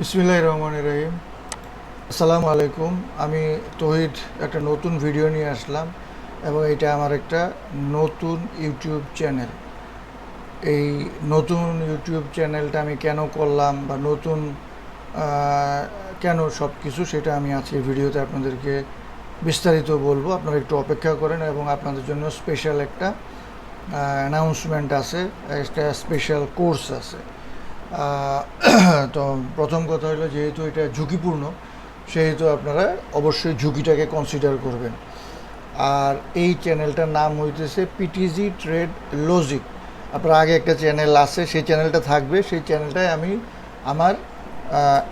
বিসমিল্লাহির রহমানির রহিম। আসসালামু আলাইকুম। আমি তৌহিদ একটা নতুন ভিডিও নিয়ে আসলাম এবং এটা আমার একটা নতুন ইউটিউব চ্যানেল। এই নতুন ইউটিউব চ্যানেলটা আমি কেন করলাম বা নতুন কেন সব কিছু সেটা আমি আজকে ভিডিওতে আপনাদেরকে বিস্তারিত বলবো। আপনারা একটু অপেক্ষা করেন এবং আপনাদের জন্য স্পেশাল একটা অ্যানাউন্সমেন্ট আছে, একটা স্পেশাল কোর্স আছে। তো প্রথম কথা হলো, যেহেতু এটা ঝুঁকিপূর্ণ সেহেতু আপনারা অবশ্যই ঝুঁকিটাকে কনসিডার করবেন। আর এই চ্যানেলটার নাম হইতেছে পিটিজি ট্রেড লজিক। আপনার আগে একটা চ্যানেল আছে, সেই চ্যানেলটা থাকবে, সেই চ্যানেলটায় আমি আমার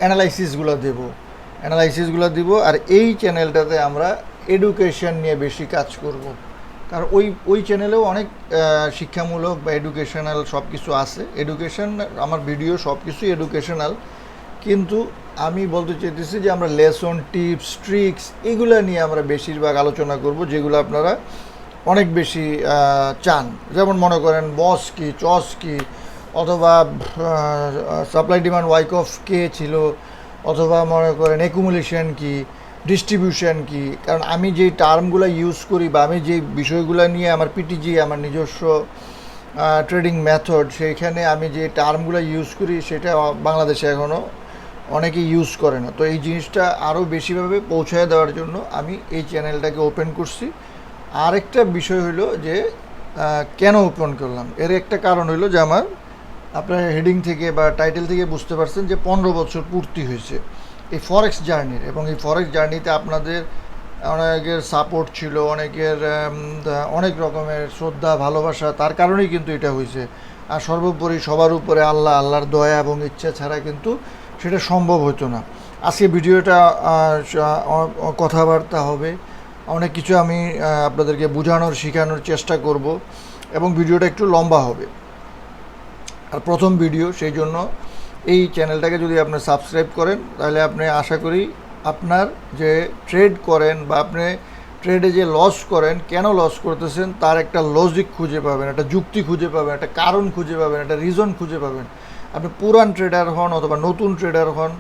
অ্যানালাইসিসগুলো দিব। আর এই চ্যানেলটাতে আমরা এডুকেশন নিয়ে বেশি কাজ করব, কারণ ওই চ্যানেলেও অনেক শিক্ষামূলক বা এডুকেশনাল সব কিছু আছে। আমার ভিডিও সব কিছুই এডুকেশনাল, কিন্তু আমি বলতে চাইতেছি যে আমরা লেসন, টিপস, ট্রিক্স এগুলো নিয়ে আমরা বেশিরভাগ আলোচনা করব, যেগুলো আপনারা অনেক বেশি চান। যেমন মনে করেন বস কি, চস কি, অথবা সাপ্লাই ডিমান্ড ওয়াইক অফ কে ছিল, অথবা মনে করেন অ্যাকুমুলেশন কি, ডিস্ট্রিবিউশন কি। কারণ আমি যে টার্মগুলো ইউজ করি বা আমি যে বিষয়গুলো নিয়ে আমার পিটিজি, আমার নিজস্ব ট্রেডিং মেথড, সেইখানে আমি যে টার্মগুলো ইউজ করি সেটা বাংলাদেশে এখনও অনেকে ইউজ করে না। তো এই জিনিসটা আরও বেশিভাবে পৌঁছায় দেওয়ার জন্য আমি এই চ্যানেলটাকে ওপেন করছি। আরেকটা বিষয় হলো যে কেন ওপেন করলাম, এর একটা কারণ হলো যে আমার, আপনার হেডিং থেকে বা টাইটেল থেকে বুঝতে পারছেন যে 15 বছর পূর্তি হয়েছে এই ফরেক্স জার্নির। এবং এই ফরেক্স জার্নিতে আপনাদের অনেকের সাপোর্ট ছিল, অনেকের অনেক রকমের শ্রদ্ধা, ভালোবাসা, তার কারণেই কিন্তু এটা হয়েছে। আর সর্বোপরি সবার উপরে আল্লাহর দয়া এবং ইচ্ছা ছাড়া কিন্তু সেটা সম্ভব হতো না। আজকে ভিডিওটা কথাবার্তা হবে, অনেক কিছু আমি আপনাদেরকে বোঝানোর, শেখানোর চেষ্টা করব এবং ভিডিওটা একটু লম্বা হবে। আর প্রথম ভিডিও, সেই জন্য এই চ্যানেলটাকে যদি আপনি সাবস্ক্রাইব করেন তাহলে আপনি, আশা করি আপনার যে ট্রেড করেন বা আপনি ট্রেডে যে লস করেন, কেন লস করতেছেন তার একটা লজিক খুঁজে পাবেন, একটা যুক্তি খুঁজে পাবেন, একটা কারণ খুঁজে পাবেন, একটা রিজন খুঁজে পাবেন। আপনি পুরান ট্রেডার হন অথবা নতুন ট্রেডার হন,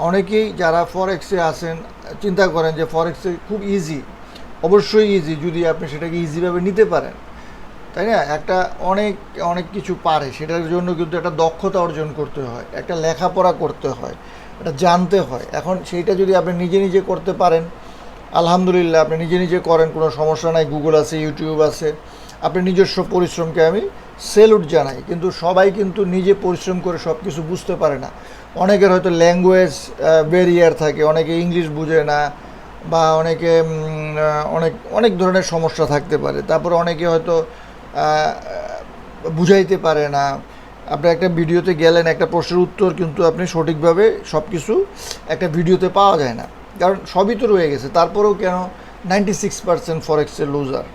অনেকেই যারা ফরেক্সে আছেন চিন্তা করেন যে ফরেক্সে খুব ইজি। অবশ্যই ইজি যদি আপনি সেটাকে ইজিভাবে নিতে পারেন, তাই না? একটা অনেক অনেক কিছু পারে, সেটার জন্য কিন্তু একটা দক্ষতা অর্জন করতে হয়, একটা লেখাপড়া করতে হয়, এটা জানতে হয়। এখন সেইটা যদি আপনি নিজে নিজে করতে পারেন, আলহামদুলিল্লাহ, আপনি নিজে নিজে করেন, কোনো সমস্যা নাই, গুগল আছে, ইউটিউব আছে। আপনি নিজস্ব পরিশ্রমকে আমি সেলুট জানাই, কিন্তু সবাই কিন্তু নিজে পরিশ্রম করে সব কিছু বুঝতে পারে না। অনেকের হয়তো ল্যাঙ্গুয়েজ ব্যারিয়ার থাকে, অনেকে ইংলিশ বুঝে না, বা অনেকে অনেক অনেক ধরনের সমস্যা থাকতে পারে। তারপরে অনেকে হয়তো বুঝাইতে পারে না। আপনি একটা ভিডিওতে গেলেন, একটা প্রশ্নের উত্তর কিন্তু আপনি সঠিকভাবে সব কিছু একটা ভিডিওতে পাওয়া যায় না, কারণ সবই তো রয়ে গেছে। তারপরেও কেন 96% ফরেক্সের লুজার?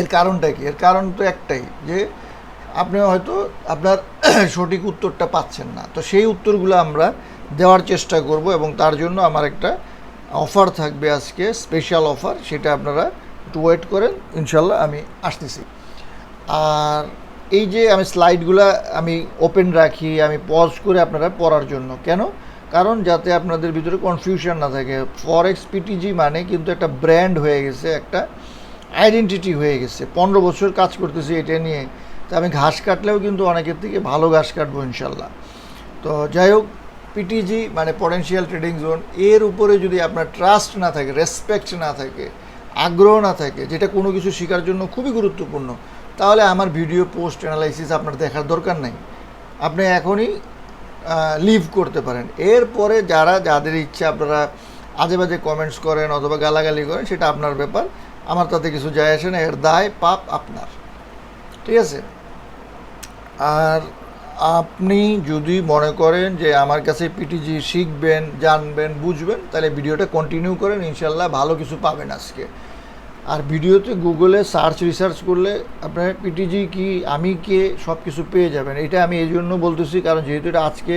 এর কারণটা কি? এর কারণ তো একটাই, যে আপনি হয়তো আপনার সঠিক উত্তরটা পাচ্ছেন না। তো সেই উত্তরগুলো আমরা দেওয়ার চেষ্টা করব এবং তার জন্য আমার একটা অফার থাকবে আজকে, স্পেশাল অফার। সেটা আপনারা একটু ওয়েট করেন, ইনশাল্লাহ আমি আসতেছি। আর এই যে আমি স্লাইডগুলো আমি ওপেন রাখি, আমি পজ করে আপনারা পড়ার জন্য। কেন? কারণ যাতে আপনাদের ভিতরে কনফিউশন না থাকে। ফরেক্স পিটিজি মানে কিন্তু একটা ব্র্যান্ড হয়ে গেছে, একটা আইডেন্টিটি হয়ে গেছে। 15 বছর কাজ করতেছি এটা নিয়ে, তো আমি ঘাস কাটলেও কিন্তু অনেকের থেকে ভালো ঘাস কাটবো ইনশাল্লাহ। তো যাই হোক, পিটিজি মানে পটেনশিয়াল ট্রেডিং জোন, এর উপরে যদি আপনার ট্রাস্ট না থাকে, রেসপেক্ট না থাকে, আগ্রহ না থাকে, যেটা কোনো কিছু শেখার জন্য খুবই গুরুত্বপূর্ণ, তাহলে আমার ভিডিও, পোস্ট, অ্যানালাইসিস আপনার দেখার দরকার নাই। আপনি এখনই লিভ করতে পারেন। এরপরে যাদের ইচ্ছা আপনারা আজে বাজে কমেন্টস করেন অথবা গালাগালি করেন, সেটা আপনার ব্যাপার, আমার তাতে কিছু যায় আসে না। এর দায় পাপ আপনার, ঠিক আছে? আর আপনি যদি মনে করেন যে আমার কাছে পিটিজি শিখবেন, জানবেন, বুঝবেন, তাহলে ভিডিওটা কন্টিনিউ করেন, ইনশাল্লাহ ভালো কিছু পাবেন আজকে। আর ভিডিওতে গুগলে রিসার্চ করলে আপনার পিটিজি কি, আমি কে, সব কিছু পেয়ে যাবেন। এটা আমি এই জন্য বলতেছি, কারণ যেহেতু এটা আজকে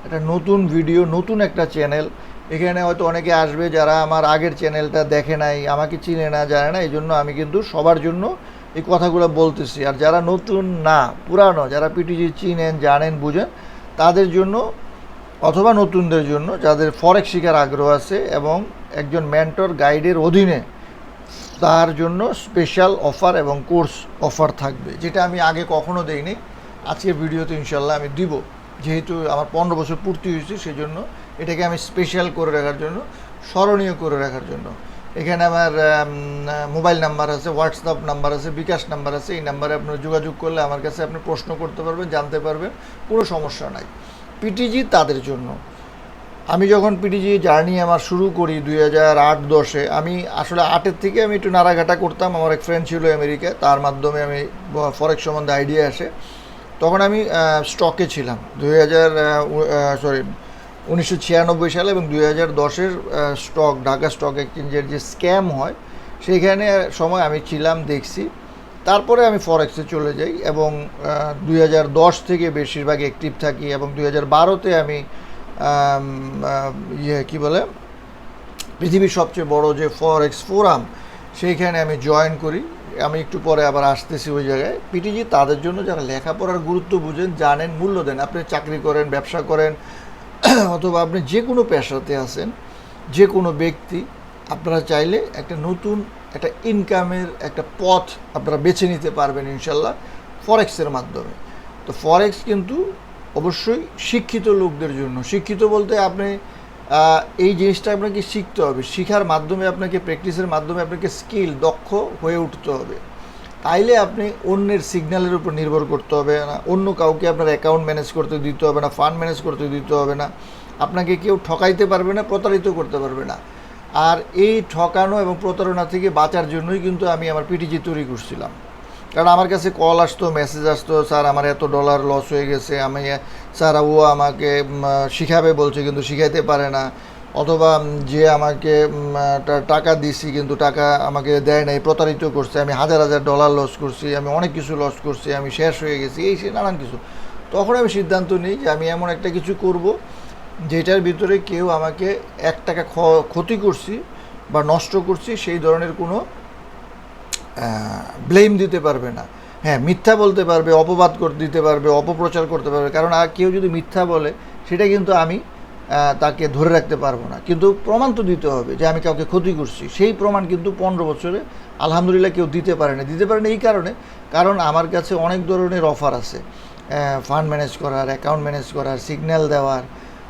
একটা নতুন ভিডিও, নতুন একটা চ্যানেল, এখানে হয়তো অনেকে আসবে যারা আমার আগের চ্যানেলটা দেখে নাই, আমাকে চিনে না, জানে না। এই জন্য আমি কিন্তু সবার জন্য এই কথাগুলো বলতেছি। আর যারা নতুন না, পুরানো, যারা পিটিজি চিনেন, জানেন, বুঝেন, তাদের জন্য অথবা নতুনদের জন্য যাদের ফরেক্স শেখার আগ্রহ আছে এবং একজন মেন্টর গাইডের অধীনে তার জন্য স্পেশাল অফার এবং কোর্স অফার থাকবে, যেটা আমি আগে কখনো দেইনি। আজকের ভিডিওতে ইনশাল্লাহ আমি দিব, যেহেতু আমার 15 বছর পূর্তি হয়েছে, সেই জন্য এটাকে আমি স্পেশাল করে রাখার জন্য, স্মরণীয় করে রাখার জন্য এখানে আমার মোবাইল নাম্বার আছে, হোয়াটসঅ্যাপ নাম্বার আছে, বিকাশ নাম্বার আছে। এই নাম্বারে আপনারা যোগাযোগ করলে আমার কাছে আপনি প্রশ্ন করতে পারবেন, জানতে পারবেন, কোনো সমস্যা নাই। পিটিজি তাদের জন্য। আমি যখন পিটিজি জার্নি আমার শুরু করি 2008-10-এ, আমি আসলে 8-এর থেকে আমি একটু নাড়াঘাটা করতাম। আমার এক ফ্রেন্ড ছিল আমেরিকায়, তার মাধ্যমে আমি ফরেক্স সম্বন্ধে আইডিয়া আসে। তখন আমি স্টকে ছিলাম 1996 সালে এবং 2010-এর স্টক, ঢাকা স্টক এক্সচেঞ্জের যে স্ক্যাম হয় সেইখানে সময় আমি ছিলাম, দেখছি। তারপরে আমি ফরেক্সে চলে যাই এবং 2010 থেকে বেশিরভাগ অ্যাক্টিভ থাকি এবং 2012-তে আমি কী বলে, পৃথিবীর সবচেয়ে বড় যে ফরেক্স ফোরাম, সেইখানে আমি জয়েন করি। আমি একটু পরে আবার আসতেছি ওই জায়গায়। পিটিজি তাদের জন্য যারা লেখাপড়ার গুরুত্ব বুঝেন, জানেন, মূল্য দেন। আপনি চাকরি করেন, ব্যবসা করেন, অথবা আপনি যে কোনো পেশাতে আছেন, যে কোনো ব্যক্তি, আপনারা চাইলে একটা নতুন একটা ইনকামের একটা পথ আপনারা বেছে নিতে পারবেন ইনশাল্লাহ ফরেক্সের মাধ্যমে। তো ফরেক্স কিন্তু অবশ্যই শিক্ষিত লোকদের জন্য। শিক্ষিত বলতে আপনি এই জিনিসটা আপনাকে শিখতে হবে, শিখার মাধ্যমে আপনাকে, প্র্যাকটিসের মাধ্যমে আপনাকে স্কিল, দক্ষ হয়ে উঠতে হবে। তাইলে আপনি অন্যের সিগন্যালের উপর নির্ভর করতে হবে না, অন্য কাউকে আপনার অ্যাকাউন্ট ম্যানেজ করতে দিতে হবে না, ফান্ড ম্যানেজ করতে দিতে হবে না, আপনাকে কেউ ঠকাইতে পারবে না, প্রতারিত করতে পারবে না। আর এই ঠকানো এবং প্রতারণা থেকে বাঁচার জন্যই কিন্তু আমি আমার পিটিজি তৈরি করছিলাম। কারণ আমার কাছে কল আসতো, মেসেজ আসতো, স্যার আমার এত ডলার লস হয়ে গেছে, আমি স্যার ও আমাকে শিখাবে বলছে কিন্তু শিখাইতে পারে না, অথবা যে আমাকে টাকা দিছি কিন্তু টাকা আমাকে দেয় নাই, প্রতারিত করছে, আমি হাজার হাজার ডলার লস করছি, আমি অনেক কিছু লস করছি, আমি শেষ হয়ে গেছি, এই সে নানান কিছু। তখন আমি সিদ্ধান্ত নিই যে আমি এমন একটা কিছু করব যেটার ভিতরে কেউ আমাকে 1 টাকা ক্ষতি করছি বা নষ্ট করছি সেই ধরনের কোনো ব্লেম দিতে পারবে না। হ্যাঁ, মিথ্যা বলতে পারবে, অপবাদ দিতে পারবে, অপপ্রচার করতে পারবে। কারণ আর কেউ যদি মিথ্যা বলে সেটা কিন্তু আমি তাকে ধরে রাখতে পারবো না, কিন্তু প্রমাণ তো দিতে হবে যে আমি কাউকে ক্ষতি করছি। সেই প্রমাণ কিন্তু 15 বছরে আলহামদুলিল্লাহ কেউ দিতে পারে না। এই কারণে, কারণ আমার কাছে অনেক ধরনের অফার আছে, ফান্ড ম্যানেজ করার, অ্যাকাউন্ট ম্যানেজ করার, সিগন্যাল দেওয়ার,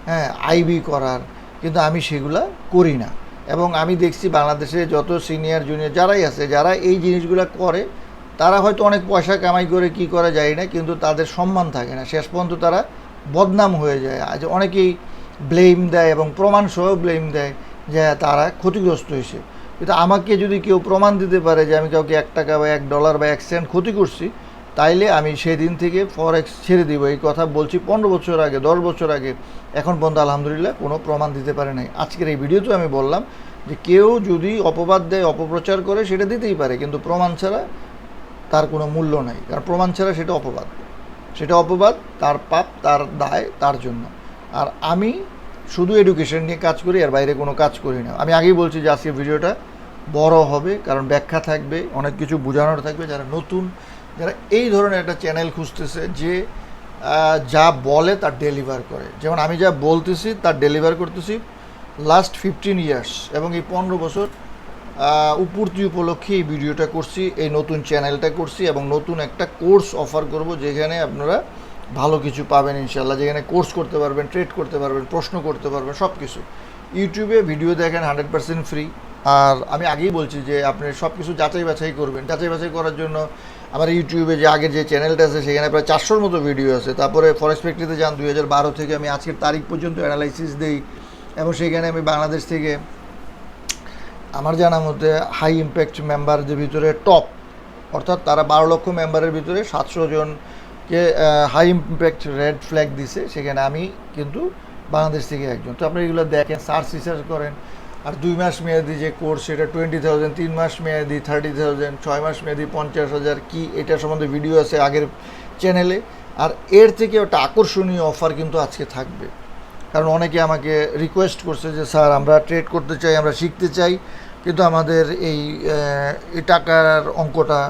হ্যাঁ, আইবি করার, কিন্তু আমি সেগুলা করি না। এবং আমি দেখছি বাংলাদেশে যত সিনিয়র জুনিয়র যারাই আছে, যারা এই জিনিসগুলো করে, তারা হয়তো অনেক পয়সা কামাই করে কি করে যায় না, কিন্তু তাদের সম্মান থাকে না, শেষ পর্যন্ত তারা বদনাম হয়ে যায়। আজ অনেকেই ব্লেম দেয় এবং প্রমাণসহ ব্লেম দেয় যে তারা ক্ষতিগ্রস্ত হয়েছে। কিন্তু আমাকে যদি কেউ প্রমাণ দিতে পারে যে আমি কাউকে 1 টাকা বা $1 বা 1 সেন্ট ক্ষতি করছি, তাইলে আমি সেদিন থেকে ফরেক্স ছেড়ে দিব। এই কথা বলছি 15 বছর আগে, 10 বছর আগে, এখন পর্যন্ত আলহামদুলিল্লাহ কোনো প্রমাণ দিতে পারে নাই। আজকের এই ভিডিওতে আমি বললাম যে কেউ যদি অপবাদ দেয়, অপপ্রচার করে, সেটা দিতেই পারে, কিন্তু প্রমাণ ছাড়া তার কোনো মূল্য নাই। কারণ প্রমাণ ছাড়া সেটা অপবাদ, তার পাপ, তার দায় তার জন্য। আর আমি শুধু এডুকেশন নিয়ে কাজ করি, আর বাইরে কোনো কাজ করি না। আমি আগেই বলছি যে আজকের ভিডিওটা বড় হবে, কারণ ব্যাখ্যা থাকবে, অনেক কিছু বোঝানোর থাকবে। যারা নতুন, যারা এই ধরনের একটা চ্যানেল খুঁজতেছে যে যা বলে তার ডেলিভার করে, যেমন আমি যা বলতেছি তার ডেলিভার করতেছি লাস্ট 15 ইয়ার্স, এবং এই 15 বছর পূর্তি উপলক্ষে এই ভিডিওটা করছি, এই নতুন চ্যানেলটা করছি, এবং নতুন একটা কোর্স অফার করব যেখানে আপনারা ভালো কিছু পাবেন ইনশাল্লাহ, যেখানে কোর্স করতে পারবেন, ট্রেড করতে পারবেন, প্রশ্ন করতে পারবেন, সব কিছু। ইউটিউবে ভিডিও দেখেন 100% ফ্রি। আর আমি আগেই বলছি যে আপনি সব কিছু যাচাই বাছাই করবেন। যাচাই বাছাই করার জন্য আমার ইউটিউবে যে আগের যে চ্যানেলটা আছে সেখানে প্রায় 400-র মতো ভিডিও আছে। তারপরে ফরেক্স ফ্যাক্টরিতে যান, 2012 থেকে আমি আজকের তারিখ পর্যন্ত অ্যানালাইসিস দিই, এবং সেখানে আমি বাংলাদেশ থেকে আমার জানা মতে হাই ইম্প্যাক্ট মেম্বারদের ভিতরে টপ, অর্থাৎ তারা 12 লক্ষ মেম্বারের ভিতরে 700 জনকে হাই ইম্প্যাক্ট রেড ফ্ল্যাগ দিছে, সেখানে আমি কিন্তু বাংলাদেশ থেকে একজন। তো আপনি এগুলো দেখেন, রিসার্চ করেন। আর 2 মাস মেয়াদি যে কোর্স, সেটা 20,000, 3 মাস মেয়াদি 30,000, 6 মাস মেয়াদি 50,000, কি এটা সম্বন্ধে ভিডিও আছে আগের চ্যানেলে। আর এর থেকে একটা আকর্ষণীয় অফার কিন্তু আজকে থাকবে, কারণ অনেকে আমাকে রিকোয়েস্ট করছে যে স্যার আমরা ট্রেড করতে চাই, আমরা শিখতে চাই, কিন্তু আমাদের এই টাকার অঙ্কটা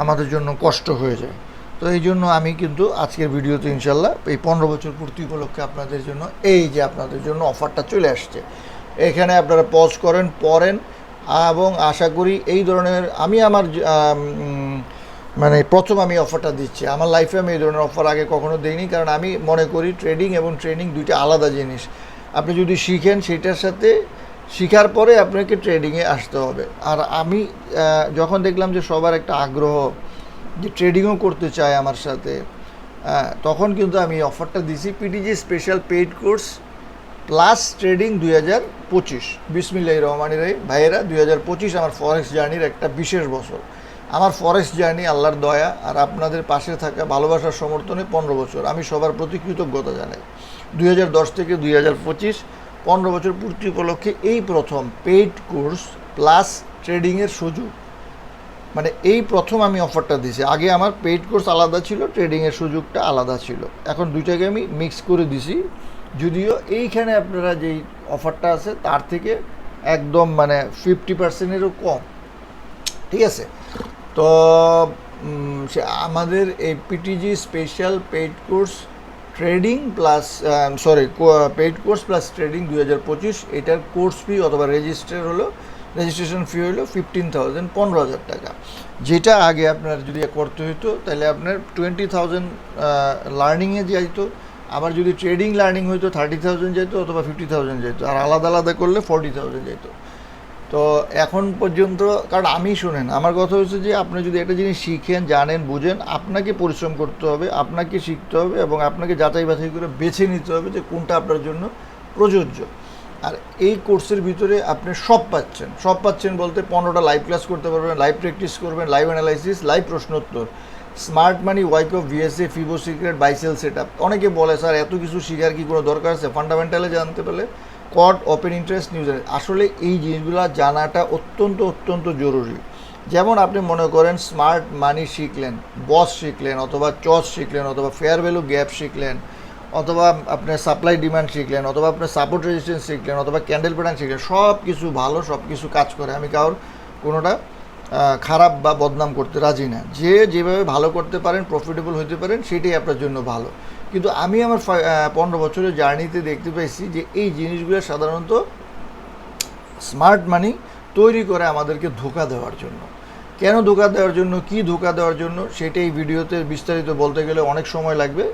আমাদের জন্য কষ্ট হয়ে যায়। তো এই জন্য আমি কিন্তু আজকের ভিডিওতে ইনশাল্লাহ এই 15 বছর পূর্তি উপলক্ষে আপনাদের জন্য এই যে আপনাদের জন্য অফারটা চলে আসছে, এখানে আপনারা পজ করেন, পড়েন, এবং আশা করি এই ধরনের আমি আমার মানে প্রথম আমি অফারটা দিচ্ছি। আমার লাইফে আমি এই ধরনের অফার আগে কখনো দিইনি, কারণ আমি মনে করি ট্রেডিং এবং ট্রেনিং দুইটা আলাদা জিনিস। আপনি যদি শিখেন সেটার সাথে শেখার পরে আপনাকে ট্রেডিংয়ে আসতে হবে। আর আমি যখন দেখলাম যে সবার একটা আগ্রহ যে ট্রেডিংও করতে চায় আমার সাথে, তখন কিন্তু আমি অফারটা দিছি, PTG special paid course plus trading 2025। বিসমিল্লাহির রহমানির রহিম। ভাইয়েরা, 2025 আমার ফরেক্স জার্নির একটা বিশেষ বছর। আমার ফরেক্স জার্নি আল্লাহর দয়া আর আপনাদের পাশে থাকা ভালোবাসার সমর্থনে 15 বছর। আমি সবার প্রতি কৃতজ্ঞতা জানাই। 2010 থেকে 2025 15 বছর পূর্তি উপলক্ষে এই প্রথম পেইড কোর্স প্লাস ট্রেডিংয়ের সুযোগ, মানে এই প্রথম আমি অফারটা দিছি। আগে আমার পেইড কোর্স আলাদা ছিল, ট্রেডিংয়ের সুযোগটা আলাদা ছিল, এখন দুইটাকে আমি মিক্স করে দিছি। যদিও এইখানে আপনারা যেই অফারটা আছে তার থেকে একদম মানে 50%-এরও কম, ঠিক আছে? তো সে আমাদের এই PTG special paid course trading plus paid course plus trading 2025, এটার কোর্স ফি অথবা রেজিস্ট্রেশন ফি হলো 15,000, 15,000 টাকা। যেটা আগে আপনার যদি করতে হতো তাহলে আপনার 20,000 লার্নিংয়ে যাইতো, আবার যদি ট্রেডিং লার্নিং হইতো 30,000 যেত অথবা 50,000 যেত, আর আলাদা আলাদা করলে 40,000 যেত। তো এখন পর্যন্ত, কারণ আমি শুনেন আমার কথা হচ্ছে যে আপনি যদি একটা জিনিস শিখেন, জানেন, বুঝেন, আপনাকে পরিশ্রম করতে হবে, আপনাকে শিখতে হবে এবং আপনাকে যাচাই বাছাই করে বেছে নিতে হবে যে কোনটা আপনার জন্য প্রযোজ্য। আর এই কোর্সের ভিতরে আপনি সব পাচ্ছেন বলতে 15টা লাইভ ক্লাস করতে পারবেন, লাইভ প্র্যাকটিস করবেন, লাইভ অ্যানালাইসিস, লাইভ প্রশ্নোত্তর, স্মার্ট মানি, Wyckoff, VSA, ফিবো secret, বাইসেল set up. অনেকে বলে স্যার এত কিছু শেখার কি কোনো দরকার আছে? ফান্ডামেন্টালে জানতে পারলে কড, ওপেন ইন্টারেস্ট, নিউজ। আসলে এই জিনিসগুলো জানাটা অত্যন্ত জরুরি। যেমন আপনি মনে করেন স্মার্ট মানি শিখলেন, বস শিখলেন, অথবা চস শিখলেন, অথবা ফেয়ার ভ্যালু গ্যাপ শিখলেন, অথবা আপনার সাপ্লাই ডিমান্ড শিখলেন, অথবা আপনার সাপোর্ট রেজিস্ট্যান্স শিখলেন, অথবা ক্যান্ডেল প্যাটার্ন শিখলেন, সব কিছু ভালো, সব কিছু কাজ করে। আমি কারোর কোনোটা খারাপ বা বদনাম করতে রাজি না। যে যেভাবে ভালো করতে পারেন, প্রফিটেবল হতে পারেন, সেটাই আপনার জন্য ভালো। কিন্তু আমি আমার 15 বছরের জার্নিতে দেখতে পাইছি যে এই জিনিসগুলো সাধারণত স্মার্ট মানি তৈরি করে আমাদেরকে ধোঁকা দেওয়ার জন্য। কেন ধোঁকা দেওয়ার জন্য, কি ধোঁকা দেওয়ার জন্য, সেটা এই ভিডিওতে বিস্তারিত বলতে গেলে অনেক সময় লাগবে।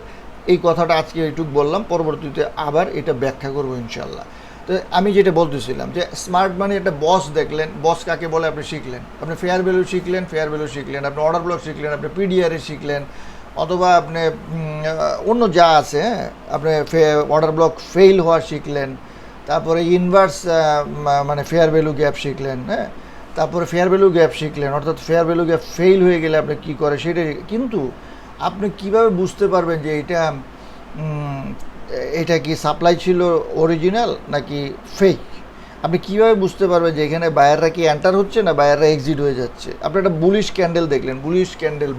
এই কথাটা আজকে এইটুক বললাম, পরবর্তীতে আবার এটা ব্যাখ্যা করবো ইনশাল্লাহ। তো আমি যেটা বলতেছিলাম যে স্মার্ট মানি একটা বস দেখলেন, বস কাকে বলে আপনি শিখলেন, আপনি ফেয়ার ভ্যালু শিখলেন, আপনি অর্ডার ব্লক শিখলেন, আপনি পিডিআরএ শিখলেন, অথবা আপনি অন্য যা আছে, আপনি অর্ডার ব্লক ফেইল হওয়া শিখলেন, তারপরে ইনভার্স মানে ফেয়ার ভ্যালু গ্যাপ শিখলেন, হ্যাঁ, তারপরে ফেয়ার ভ্যালু গ্যাপ শিখলেন, অর্থাৎ ফেয়ার ভ্যালু গ্যাপ ফেইল হয়ে গেলে আপনি কী করে সেটাই। কিন্তু আপনি কিভাবে বুঝতে পারবেন যে এটা কি সাপ্লাই ছিল অরিজিনাল নাকি ফেক? আপনি কীভাবে বুঝতে পারবেন যে এখানে বায়াররা কি এন্টার হচ্ছে না বায়াররা এক্সিট হয়ে যাচ্ছে? আপনি একটা বুলিশ ক্যান্ডেল দেখলেন,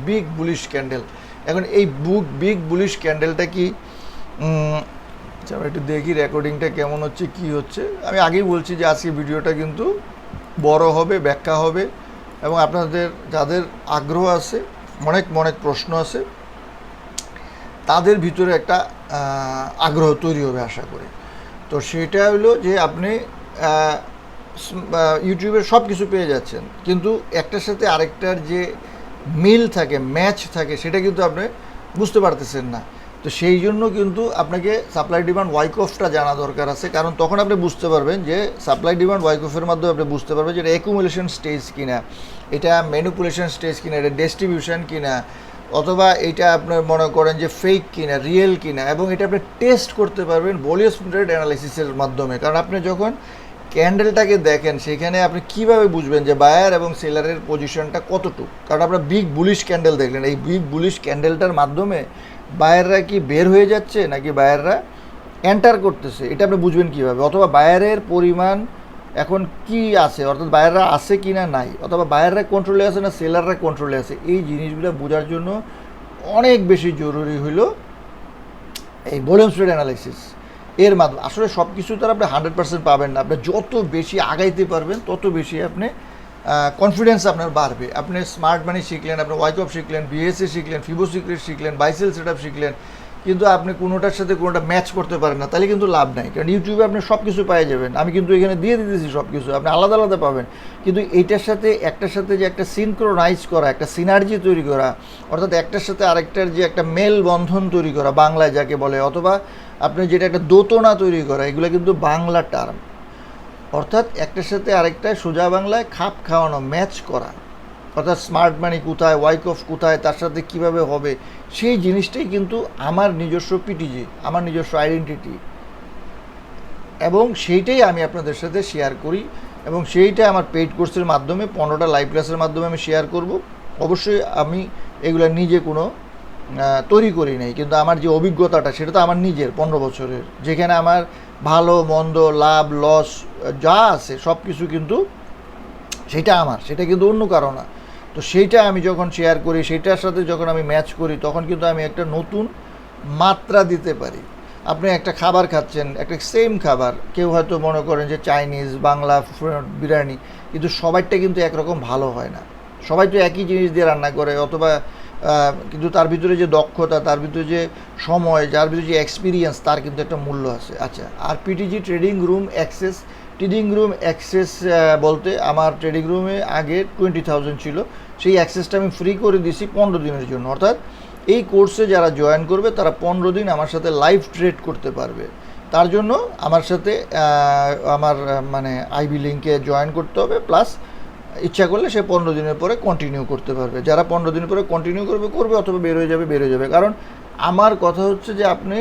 বিগ বুলিশ ক্যান্ডেল। এখন এই বিগ বুলিশ ক্যান্ডেলটা কি, আমরা একটু দেখি রেকর্ডিংটা কেমন হচ্ছে, কি হচ্ছে। আমি আগেই বলছি যে আজকে ভিডিওটা কিন্তু বড় হবে, ব্যাখ্যা হবে, এবং আপনাদের যাদের আগ্রহ আছে, অনেক প্রশ্ন আছে, তাদের ভিতরে একটা আগ্রহ তৈরি হবে আশা করি। তো সেটা হলো যে আপনি ইউটিউবে সব কিছু পেয়ে যাচ্ছেন, কিন্তু একটার সাথে আরেকটার যে মিল থাকে, ম্যাচ থাকে, সেটা কিন্তু আপনি বুঝতে পারতেছেন না। তো সেই জন্য কিন্তু আপনাকে সাপ্লাই ডিমান্ড ওয়াইকফটা জানা দরকার আছে, কারণ তখন আপনি বুঝতে পারবেন যে সাপ্লাই ডিমান্ড ওয়াইকফের মাধ্যমে আপনি বুঝতে পারবেন যে এটা অ্যাকুমুলেশন স্টেজ কিনা, এটা ম্যানিপুলেশন স্টেজ কিনা, এটা ডিস্ট্রিবিউশন কিনা, অথবা এটা আপনার মনে করেন যে ফেক কিনা, রিয়েল কিনা। এবং এটা আপনি টেস্ট করতে পারবেন ভলিউম স্প্রেড অ্যানালাইসিসের মাধ্যমে। কারণ আপনি যখন ক্যান্ডেলটাকে দেখেন সেখানে আপনি কিভাবে বুঝবেন যে বায়ার এবং সেলারের পজিশনটা কতটুকু? কারণ আপনার বিগ বুলিশ ক্যান্ডেল দেখলেন, এই বিগ বুলিশ ক্যান্ডেলটার মাধ্যমে বায়াররা কি বের হয়ে যাচ্ছে নাকি বায়াররা এন্টার করতেছে, এটা আপনি বুঝবেন কীভাবে? অথবা বায়ারের পরিমাণ এখন কি আছে, অর্থাৎ বায়াররা আছে কি না নাই, অথবা বায়াররা কন্ট্রোলে আছে না সেলাররা কন্ট্রোলে আছে। এই জিনিসগুলো বোঝার জন্য অনেক বেশি জরুরি হইল এই ভলিউম স্প্রেড অ্যানালাইসিস এর মাধ্যমে। আসলে সব কিছু তো আপনি 100% পাবেন না, আপনি যত বেশি আগাইতে পারবেন তত বেশি আপনি কনফিডেন্স আপনার বাড়বে। আপনি স্মার্ট মানি শিখলেন, আপনি ওয়াইকঅফ শিখলেন, বিএসসি শিখলেন, ফিবো সিক্রেট শিখলেন, বাইসেল সেটআপ শিখলেন, কিন্তু আপনি কোনোটার সাথে কোনোটা ম্যাচ করতে পারেন না, তাহলে কিন্তু লাভ নাই। কারণ ইউটিউবে আপনি সব কিছু পেয়ে যাবেন, আমি কিন্তু এখানে দিয়ে দিতেছি সব কিছু, আপনি আলাদা আলাদা পাবেন। কিন্তু এইটার সাথে একটার সাথে যে একটা সিনক্রোনাইজ করা, একটা সিনার্জি তৈরি করা, অর্থাৎ একটার সাথে আরেকটার যে একটা মেল বন্ধন তৈরি করা, বাংলায় যাকে বলে, অথবা আপনি যেটা একটা দোতনা তৈরি করা, এগুলো কিন্তু বাংলা টার্ম। অর্থাৎ একটার সাথে আরেকটা সোজা বাংলায় খাপ খাওয়ানো, ম্যাচ করা, অর্থাৎ স্মার্ট মানি কোথায়, ওয়াইকফ কোথায়, তার সাথে কিভাবে হবে, সেই জিনিসটাই কিন্তু আমার নিজস্ব পিটিজি, আমার নিজস্ব আইডেন্টিটি, এবং সেইটাই আমি আপনাদের সাথে শেয়ার করি, এবং সেইটা আমার পেইড কোর্সের মাধ্যমে 15টা লাইভ ক্লাসের মাধ্যমে আমি শেয়ার করব। অবশ্যই আমি এগুলো নিজে কোনো তৈরি করি নাই, কিন্তু আমার যে অভিজ্ঞতাটা সেটা তো আমার নিজের 15 বছরের, যেখানে আমার ভালো মন্দ লাভ লস যা আছে সব কিছু কিন্তু সেটা আমার, সেটা কিন্তু অন্য কারো না। তো সেইটা আমি যখন শেয়ার করি, সেইটার সাথে যখন আমি ম্যাচ করি, তখন কিন্তু আমি একটা নতুন মাত্রা দিতে পারি। আপনি একটা খাবার খাচ্ছেন, একটা সেম খাবার, কেউ হয়তো মনে করেন যে চাইনিজ, বাংলা, বিরিয়ানি, কিন্তু সবাইটা কিন্তু একরকম ভালো হয় না। সবাই তো একই জিনিস দিয়ে রান্না করে, অথবা কিন্তু তার ভিতরে যে দক্ষতা, তার ভিতরে যে সময়, যার ভিতরে যে এক্সপিরিয়েন্স, তার কিন্তু একটা মূল্য আছে। আচ্ছা, আর PTG trading room access, trading room access বলতে আমার ট্রেডিং রুমে আগে 20,000 ছিল, সেই অ্যাক্সেসটা আমি ফ্রি করে দিয়েছি 15 দিনের জন্য। অর্থাৎ এই কোর্সে যারা জয়েন করবে তারা 15 দিন আমার সাথে লাইভ ট্রেড করতে পারবে। তার জন্য আমার সাথে আমার মানে আইবি লিঙ্কে জয়েন করতে হবে, প্লাস ইচ্ছা করলে সে 15 দিনের পরে কন্টিনিউ করতে পারবে। যারা 15 দিনের পরে কন্টিনিউ করবে, অথবা বের হয়ে যাবে। কারণ আমার কথা হচ্ছে যে আপনি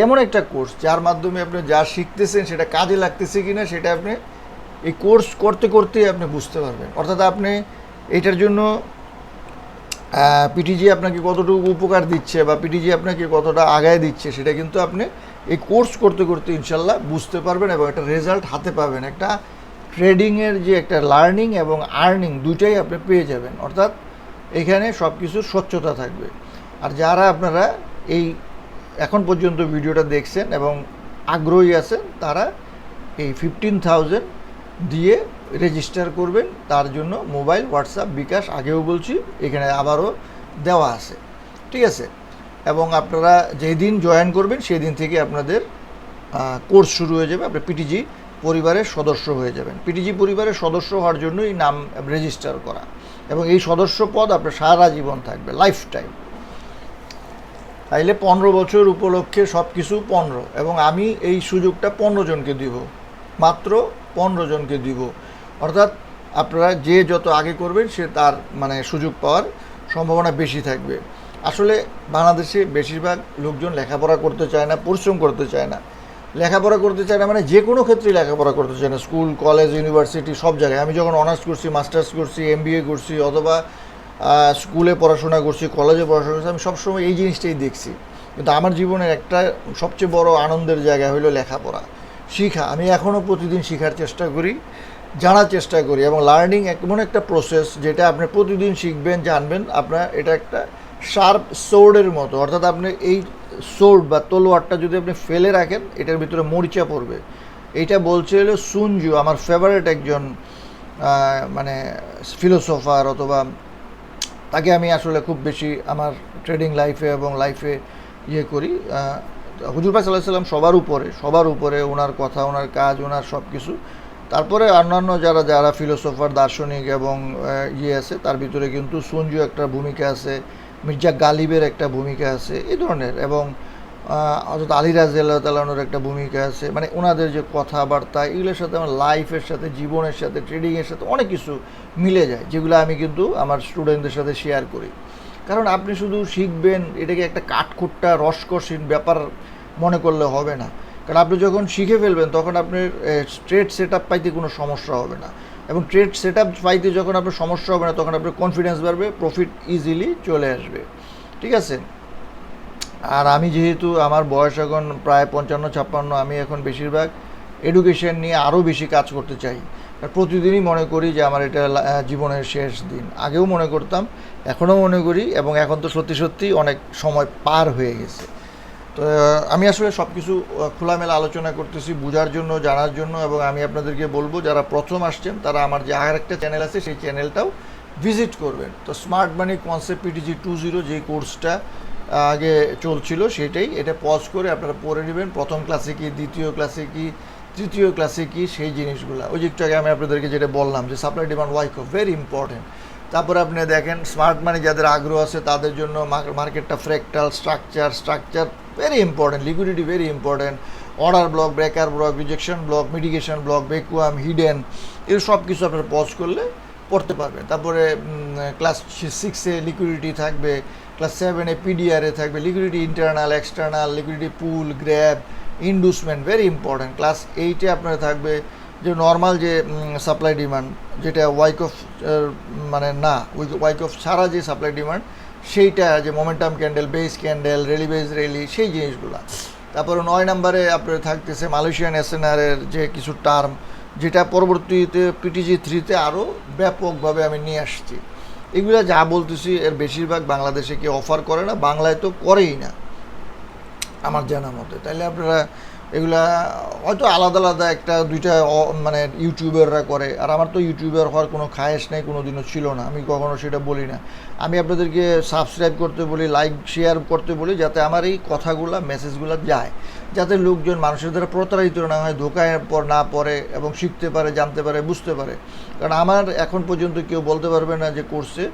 এমন একটা কোর্স যার মাধ্যমে আপনি যা শিখতেছেন সেটা কাজে লাগতেছে কি না, সেটা আপনি এই কোর্স করতে করতেই আপনি বুঝতে পারবেন। অর্থাৎ আপনি এটার জন্য পিটিজি আপনাকে কতটুকু উপকার দিচ্ছে, বা পিটিজি আপনাকে কতটা আগায় দিচ্ছে, সেটা কিন্তু আপনি এই কোর্স করতে করতে ইনশাল্লাহ বুঝতে পারবেন, এবং একটা রেজাল্ট হাতে পাবেন। একটা ট্রেডিংয়ের যে একটা লার্নিং এবং আর্নিং দুইটাই আপনি পেয়ে যাবেন। অর্থাৎ এখানে সব কিছুর স্বচ্ছতা থাকবে। আর যারা আপনারা এই এখন পর্যন্ত ভিডিওটা দেখছেন এবং আগ্রহী আছেন, তারা এই 15,000 দিয়ে রেজিস্টার করবেন। তার জন্য মোবাইল, হোয়াটসঅ্যাপ, বিকাশ আগেও বলছি, এখানে আবারও দেওয়া আছে, ঠিক আছে। এবং আপনারা যেই দিন জয়েন করবেন সেই দিন থেকে আপনাদের কোর্স শুরু হয়ে যাবে, আপনার পিটিজি পরিবারের সদস্য হয়ে যাবেন। পিটিজি পরিবারের সদস্য হওয়ার জন্যই নাম রেজিস্টার করা, এবং এই সদস্য পদ আপনার সারা জীবন থাকবে, লাইফ টাইম। তাইলে 15 বছর উপলক্ষে সব কিছু 15, এবং আমি এই সুযোগটা 15 জনকে দিব, মাত্র 15 জনকে দিব। অর্থাৎ আপনারা যে যত আগে করবেন সে তার মানে সুযোগ পাওয়ার সম্ভাবনা বেশি থাকবে। আসলে বাংলাদেশে বেশিরভাগ লোকজন লেখাপড়া করতে চায় না, পরিশ্রম করতে চায় না। লেখাপড়া করতে চায় না মানে যে কোনো ক্ষেত্রেই লেখাপড়া করতে চায় না, স্কুল, কলেজ, ইউনিভার্সিটি, সব জায়গায়। আমি যখন অনার্স করছি, মাস্টার্স করছি, এমবিএ করছি, অথবা স্কুলে পড়াশোনা করছি, কলেজে পড়াশোনা করছি, আমি সবসময় এই জিনিসটাই দেখছি। কিন্তু আমার জীবনের একটা সবচেয়ে বড় আনন্দের জায়গা হলো লেখাপড়া, শিখা। আমি এখনও প্রতিদিন শেখার চেষ্টা করি, জানার চেষ্টা করি, এবং লার্নিং এমন একটা প্রসেস যেটা আপনি প্রতিদিন শিখবেন, জানবেন। আপনার এটা একটা শার্প সোর্ডের মতো। অর্থাৎ আপনি এই সোর্ড বা তলোয়ারটা যদি আপনি ফেলে রাখেন, এটার ভিতরে মরিচা পড়বে। এইটা বলছে হলো সুন জু, আমার ফেভারিট একজন মানে ফিলোসফার, অথবা তাকে আমি আসলে খুব বেশি আমার ট্রেডিং লাইফে এবং লাইফে করি। হুজুর পাক সাল্লাল্লাহু আলাইহি ওয়াসাল্লাম সবার উপরে ওনার কথা, ওনার কাজ, ওনার সব কিছু। তারপরে অন্যান্য যারা ফিলোসফার, দার্শনিক এবং আছে, তার ভিতরে কিন্তু সুনজু একটা ভূমিকা আছে, মির্জা গালিবের একটা ভূমিকা আছে, এই ধরনের। এবং অর্থাৎ আলী রাদিয়াল্লাহু তাআলার একটা ভূমিকা আছে। মানে ওনাদের যে কথাবার্তা, এগুলোর সাথে আমার লাইফের সাথে, জীবনের সাথে, ট্রেডিংয়ের সাথে অনেক কিছু মিলে যায়, যেগুলো আমি কিন্তু আমার স্টুডেন্টদের সাথে শেয়ার করি। কারণ আপনি শুধু শিখবেন, এটাকে একটা কাঠখোট্টা রসকসীন ব্যাপার মনে করলে হবে না। কারণ আপনি যখন শিখে ফেলবেন, তখন আপনার ট্রেড সেট আপ পাইতে কোনো সমস্যা হবে না, এবং ট্রেড সেট আপ পাইতে যখন আপনার সমস্যা হবে না, তখন আপনার কনফিডেন্স বাড়বে, প্রফিট ইজিলি চলে আসবে, ঠিক আছে। আর আমি যেহেতু আমার বয়স এখন প্রায় 55-56, আমি এখন বেশিরভাগ এডুকেশন নিয়ে আরও বেশি কাজ করতে চাই। প্রতিদিনই মনে করি যে আমার এটা জীবনের শেষ দিন। আগেও মনে করতাম, এখনও মনে করি, এবং এখন তো সত্যি সত্যি অনেক সময় পার হয়ে গেছে। তো আমি আসলে সব কিছু খোলামেলা আলোচনা করতেছি বোঝার জন্য, জানার জন্য, এবং আমি আপনাদেরকে বলবো যারা প্রথম আসছেন তারা আমার যে আর একটা চ্যানেল আছে সেই চ্যানেলটাও ভিজিট করবেন। তো স্মার্ট মানি কনসেপ্ট পিটিজি 20 যে কোর্সটা আগে চলছিল সেটাই, এটা পজ করে আপনারা পড়ে নেবেন প্রথম ক্লাসে কি, দ্বিতীয় ক্লাসে কি, তৃতীয় ক্লাসে কি, সেই জিনিসগুলো। ওই যে একটু আগে আমি আপনাদেরকে যেটা বললাম যে supply demand Wyckoff very important. তারপরে আপনি দেখেন স্মার্ট মানি যাদের আগ্রহ আছে তাদের জন্য মার্কেটটা fractal structure very important, liquidity very important, order block, breaker block, rejection block, mitigation block, vacuum, hidden, এর সব কিছু আপনারা পজ করলে পড়তে পারবেন। তারপরে ক্লাস 6-এ লিকুইডিটি থাকবে, ক্লাস 7-এ পিডিআরে থাকবে, liquidity internal external, liquidity pool, grab, inducement very important. Class 8-এ আপনার থাকবে যে নর্মাল যে সাপ্লাই ডিমান্ড, যেটা ওয়াইকফ মানে না, ওয়াইকফ ছাড়া যে সাপ্লাই ডিমান্ড, সেইটা যে momentum candle, base candle, rally base rally, সেই জিনিসগুলো। তারপরে 9 নম্বরে আপনার থাকতেছে মালয়েশিয়ান এসএনআরের যে কিছু টার্ম, যেটা পরবর্তীতে পিটিজি 3-তে আরও ব্যাপকভাবে আমি নিয়ে আসছি। এগুলো যা বলতেছি এর বেশিরভাগ বাংলাদেশে কেউ অফার করে না, বাংলায় তো করেই না আমার জানা মতে। তাইলে আপনারা এগুলা হয়তো আলাদা আলাদা একটা দুইটা মানে ইউটিউবাররা করে, আর আমার তো ইউটিউবার হওয়ার কোনো খায়েশ নেই, কোনো দিনও ছিল না, আমি কখনো সেটা বলি না। আমি আপনাদেরকে সাবস্ক্রাইব করতে বলি, লাইক শেয়ার করতে বলি, যাতে আমার এই কথাগুলো মেসেজগুলো যায়, যাতে লোকজন মানুষের দ্বারা প্রতারিত না হয়, ধোকায় না পড়ে, এবং শিখতে পারে, জানতে পারে, বুঝতে পারে। কারণ আমার এখন পর্যন্ত কেউ বলতে পারবে না যে কোর্সে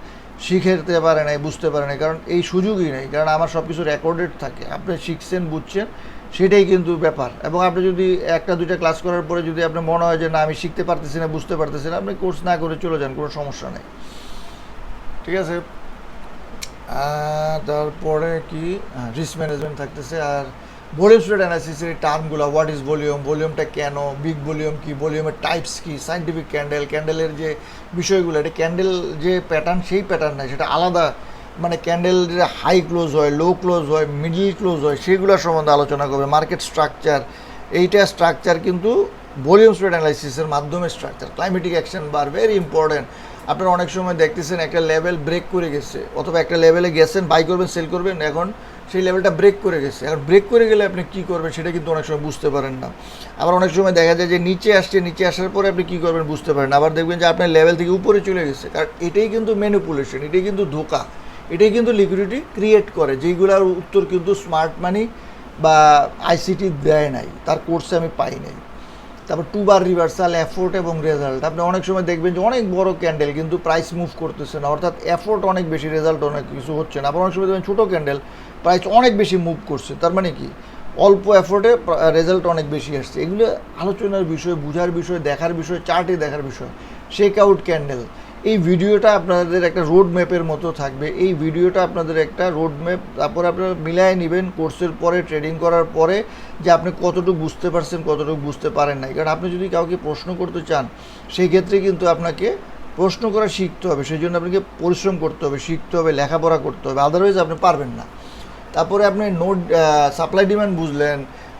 শিখতে পারে নাই, বুঝতে পারে নাই, কারণ এই সুযোগই নেই। কারণ আমার সব কিছু রেকর্ডেড থাকে, আপনি শিখছেন, বুঝছেন, সেটাই কিন্তু ব্যাপার। এবং আপনি যদি একটা দুইটা ক্লাস করার পরে যদি আপনার মনে হয় যে না আমি শিখতে পারতেছি না, বুঝতে পারতেছি না, আপনি কোর্স না করে চলে যান, কোনো সমস্যা নেই, ঠিক আছে। তারপরে কি রিস্ক ম্যানেজমেন্ট থাকতেছে, আর ভলিউম স্প্রেড অ্যানালিসিসের টার্মগুলো, হোয়াট ইজ ভলিউম, ভলিউমটা কেন, বিগ ভলিউম কি, ভলিউমের টাইপস কি, সাইন্টিফিক ক্যান্ডেল, ক্যান্ডেলের যে বিষয়গুলো, এটা ক্যান্ডেল যে প্যাটার্ন সেই প্যাটার্ন নাই, সেটা আলাদা, মানে ক্যান্ডেল যে হাই ক্লোজ হয়, লো ক্লোজ হয়, মিডল ক্লোজ হয়, সেগুলো সম্বন্ধে আলোচনা করবে। মার্কেট স্ট্রাকচার, এইটা স্ট্রাকচার কিন্তু ভলিউম স্প্রেড অ্যানালাইসিসের মাধ্যমে স্ট্রাকচার। ক্লাইমেটিক অ্যাকশন বার ভেরি ইম্পর্টেন্ট। আপনারা অনেক সময় দেখতেছেন একটা লেভেল ব্রেক করে গেছে, অথবা একটা লেভেলে গেছেন, বাই করবেন, সেল করবেন, এখন সেই লেভেলটা ব্রেক করে গেছে। এখন ব্রেক করে গেলে আপনি কী করবেন সেটা কিন্তু অনেক সময় বুঝতে পারেন না। আবার অনেক সময় দেখা যায় যে নিচে আসছে, নিচে আসার পরে আপনি কী করবেন বুঝতে পারেন। আবার দেখবেন যে আপনার লেভেল থেকে উপরে চলে গেছে, কারণ এটাই কিন্তু ম্যানিপুলেশন, এটাই কিন্তু ধোঁকা, এটাই কিন্তু লিকুইডিটি ক্রিয়েট করে, যেইগুলোর উত্তর কিন্তু স্মার্ট মানি বা আইসিটি দেয় নাই, তার কোর্সে আমি পাই নাই। তারপর 2 বার রিভার্সাল, এফোর্ট এবং রেজাল্ট। আপনি অনেক সময় দেখবেন যে অনেক বড় ক্যান্ডেল কিন্তু প্রাইস মুভ করতেছে না, অর্থাৎ এফোর্ট অনেক বেশি, রেজাল্ট অনেক কিছু হচ্ছে না। আবার অনেক সময় দেখবেন ছোটো ক্যান্ডেল প্রাইস অনেক বেশি মুভ করছে, তার মানে কি অল্প এফোর্টে রেজাল্ট অনেক বেশি আসছে। এগুলো আলোচনার বিষয়, বোঝার বিষয়, দেখার বিষয়, চার্টে দেখার বিষয়। শেক আউট ক্যান্ডেল, এই ভিডিওটা আপনাদের একটা রোড ম্যাপের মতো থাকবে, এই ভিডিওটা আপনাদের একটা রোড ম্যাপ। তারপরে আপনারা মিলাই নেবেন কোর্সের পরে, ট্রেডিং করার পরে, যে আপনি কতটুকু বুঝতে পারছেন, কতটুকু বুঝতে পারেন নাই। কারণ আপনি যদি কাউকে প্রশ্ন করতে চান, সেই ক্ষেত্রে কিন্তু আপনাকে প্রশ্ন করা শিখতে হবে, সেই জন্য আপনাকে পরিশ্রম করতে হবে, শিখতে হবে, লেখাপড়া করতে হবে, আদারওয়াইজ আপনি পারবেন না। তারপরে আপনি নোট সাপ্লাই ডিমান্ড বুঝলেন,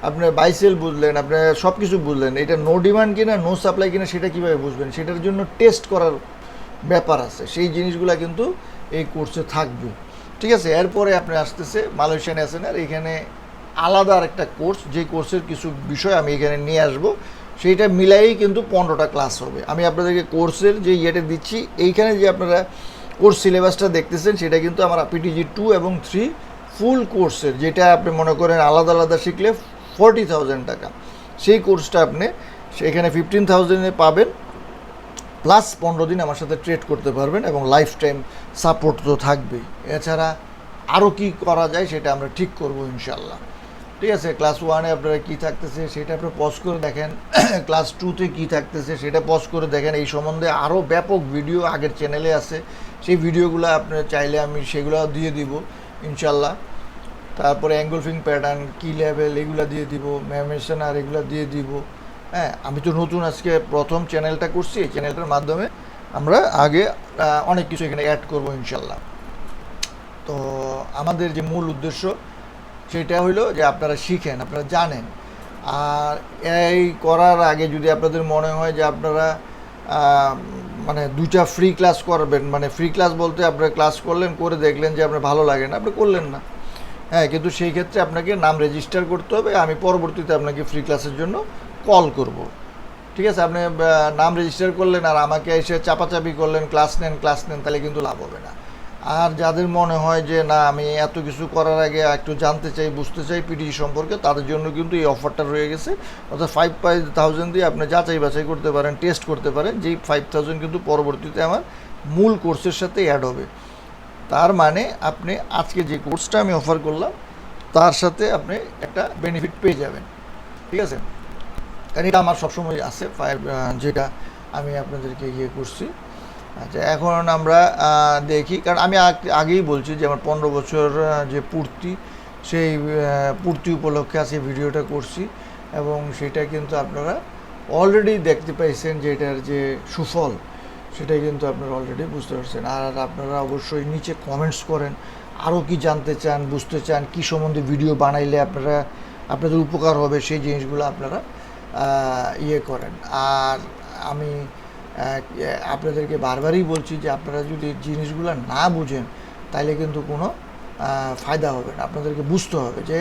আপনার বাইসেল বুঝলেন, আপনার সব কিছু বুঝলেন, এটা নো ডিমান্ড কিনা, নো সাপ্লাই কিনা, সেটা কীভাবে বুঝবেন, সেটার জন্য টেস্ট করার ব্যাপার আছে, সেই জিনিসগুলো কিন্তু এই কোর্সে থাকবে, ঠিক আছে। এরপরে আপনি আসতেছে মালয়েশিয়ান এসএনআর, এখানে আলাদা আরেকটা কোর্স, যে কোর্সের কিছু বিষয় আমি এখানে নিয়ে আসব, সেইটা মিলাই কিন্তু 15টা ক্লাস হবে। আমি আপনাদেরকে কোর্সের যে ইয়েটা দিচ্ছি, এইখানে যে আপনারা কোর্স সিলেবাসটা দেখতেছেন, সেটা কিন্তু আমার পিটিজি 2 এবং 3 ফুল কোর্সের, যেটা আপনি মনে করেন আলাদা আলাদা শিখলে 40,000 টাকা, সেই কোর্সটা আপনি সেখানে 15,000-এ পাবেন, প্লাস 15 দিন আমার সাথে ট্রেড করতে পারবেন, এবং লাইফ টাইম সাপোর্ট তো থাকবেই। এছাড়া আরও কি করা যায় সেটা আমরা ঠিক করব ইনশাল্লাহ, ঠিক আছে। ক্লাস 1-এ আপনারা কী থাকতেছে সেটা আপনি পজ করে দেখেন, ক্লাস 2-তে কী থাকতেছে সেটা পজ করে দেখেন। এই সম্বন্ধে আরও ব্যাপক ভিডিও আগের চ্যানেলে আছে, সেই ভিডিওগুলো আপনি চাইলে আমি সেগুলো দিয়ে দিব ইনশাল্লাহ। তারপরে অ্যাঙ্গলফিং প্যাটার্ন, কি লেভেল, এগুলো দিয়ে দিব, ম্যামেশন আর এগুলো দিয়ে দিব। হ্যাঁ, আমি তো নতুন আজকে প্রথম চ্যানেলটা করছি, এই চ্যানেলটার মাধ্যমে আমরা আগে অনেক কিছু এখানে অ্যাড করব ইনশাল্লাহ। তো আমাদের যে মূল উদ্দেশ্য সেটা হলো যে আপনারা শিখেন, আপনারা জানেন। আর এই করার আগে যদি আপনাদের মনে হয় যে আপনারা মানে 2টা ফ্রি ক্লাস করবেন, মানে ফ্রি ক্লাস বলতে আপনারা ক্লাস করলেন, করে দেখলেন যে আপনার ভালো লাগে না, আপনি করলেন না, হ্যাঁ, কিন্তু সেই ক্ষেত্রে আপনাকে নাম রেজিস্টার করতে হবে, আমি পরবর্তীতে আপনাকে ফ্রি ক্লাসের জন্য কল করব। ঠিক আছে, আপনি নাম রেজিস্টার করলেন আর আমাকে এসে চাপাচাপি করলেন ক্লাস নেন, তাহলে কিন্তু লাভ হবে না। আর যাদের মনে হয় যে না আমি এত কিছু করার আগে একটু জানতে চাই, বুঝতে চাই পিটিই সম্পর্কে, তাদের জন্য কিন্তু এই অফারটা রয়ে গেছে। অর্থাৎ 5,000 দিয়ে আপনি যাচাই বাছাই করতে পারেন, টেস্ট করতে পারেন, যেই 5,000 কিন্তু পরবর্তীতে আমার মূল কোর্সের সাথে অ্যাড হবে। তার মানে আপনি আজকে যে কোর্সটা আমি অফার করলাম তার সাথে আপনি একটা বেনিফিট পেয়ে যাবেন। ঠিক আছে, কারণ এটা আমার সবসময় আছে যেটা আমি আপনাদেরকে করছি। আচ্ছা, এখন আমরা দেখি, কারণ আমি আগেই বলছি যে আমার 15 বছর যে পূর্তি, সেই পূর্তি উপলক্ষে আজকে ভিডিওটা করছি, এবং সেটা কিন্তু আপনারা অলরেডি দেখতে পাইছেন যে এটার যে সুফল সেটা কিন্তু আপনারা অলরেডি বুঝতে পারছেন। আর আপনারা অবশ্যই নিচে কমেন্টস করেন, আরও কি জানতে চান, বুঝতে চান, কী সম্বন্ধে ভিডিও বানাইলে আপনাদের উপকার হবে, সেই জিনিসগুলো আপনারা করেন। আর আমি আপনাদেরকে বারবারই বলছি যে আপনারা যদি জিনিসগুলো না বুঝেন তাইলে কিন্তু কোনো ফায়দা হবে না। আপনাদেরকে বুঝতে হবে যে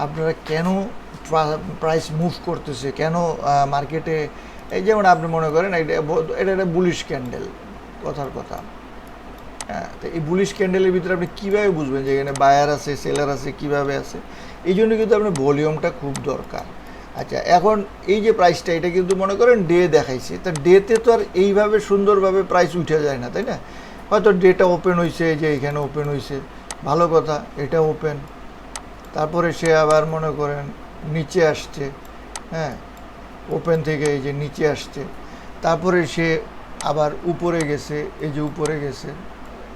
আপনারা কেন প্রাইস মুভ করতেছে, কেন মার্কেটে, এই যেমন আপনি মনে করেন এটা একটা বুলিশ ক্যান্ডেল, কথার কথা। হ্যাঁ, তো এই বুলিশ ক্যান্ডেলের ভিতরে আপনি কীভাবে বুঝবেন যে এখানে বায়ার আছে, সেলার আছে, কীভাবে আছে? এই জন্য কিন্তু আপনার ভলিউমটা খুব দরকার। আচ্ছা, এখন এই যে প্রাইসটা, এটা কিন্তু মনে করেন ডে দেখাইছে, তা ডেতে তো আর এইভাবে সুন্দরভাবে প্রাইস উঠে যায় না, তাই না? হয়তো ডেটা ওপেন হয়েছে, যে এখানে ওপেন হয়েছে, ভালো কথা, এটা ওপেন, তারপরে সে আবার মনে করেন নিচে আসছে, হ্যাঁ, ওপেন থেকে এই যে নিচে আসছে, তারপরে সে আবার উপরে গেছে, এই যে উপরে গেছে,